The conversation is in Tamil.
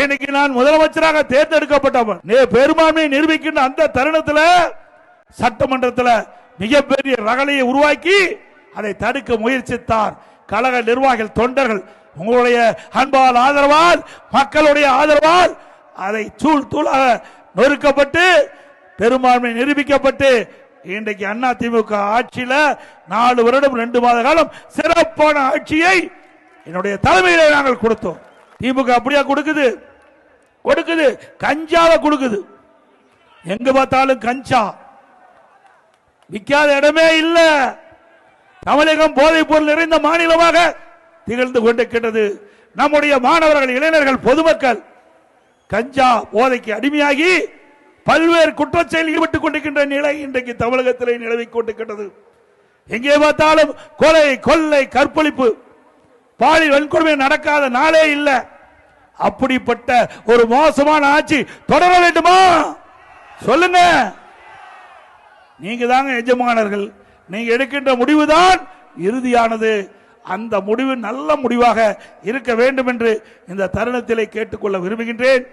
இன்னைக்கு நான் முதலமைச்சராக தேர்ந்தெடுக்கப்பட்டவன். பெரும்பான்மையை நிரூபிக்கின்ற அந்த தருணத்தில் சட்டமன்றத்தில் மிகப்பெரிய ரகளையை உருவாக்கி அதை தடுக்க முயற்சித்தார் கழக நிர்வாகிகள், தொண்டர்கள். உங்களுடைய அன்பால், ஆதரவால், மக்களுடைய ஆதரவால் அதை தூள் தூளாக நொறுக்கப்பட்டு பெரும்பான்மை நிரூபிக்கப்பட்டு இன்றைக்கு அண்ணா திமுக ஆட்சியில் 4 வருடம் 2 மாத காலம் சிறப்பான ஆட்சியை என்னுடைய தலைமையிலே நாங்கள் கொடுத்தோம். திமுக அப்படியா கொடுக்குது, கஞ்சாவை கொடுக்குது. எங்க பார்த்தாலும் கஞ்சா, விற்காத இடமே இல்ல. தமிழகம் போதைப் பொருள் நிறைந்த மாநிலமாக திகழ்ந்து கொண்டிருக்கிறது. நம்முடைய மாணவர்கள், இளைஞர்கள், பொதுமக்கள் கஞ்சா போதைக்கு அடிமையாகி பல்வேறு குற்றச்செயலில் ஈடுபட்டுக் கொண்டிருக்கின்ற நிலை இன்றைக்கு தமிழகத்திலே நிலவிக் கொண்டிருக்கிறது. எங்கே பார்த்தாலும் கொலை, கொள்ளை, கற்பழிப்பு, பாலியல் வன்கொடுமை நடக்காத நாளே இல்லை. அப்படிப்பட்ட ஒரு மோசமான ஆட்சி தொடர வேண்டுமா? சொல்லுங்க. நீங்க தாங்க எஜமானர்கள். நீங்க எடுக்கின்ற முடிவுதான் இறுதியானது. அந்த முடிவு நல்ல முடிவாக இருக்க வேண்டும் என்று இந்த தருணத்திலே கேட்டுக்கொள்ள விரும்புகின்றேன்.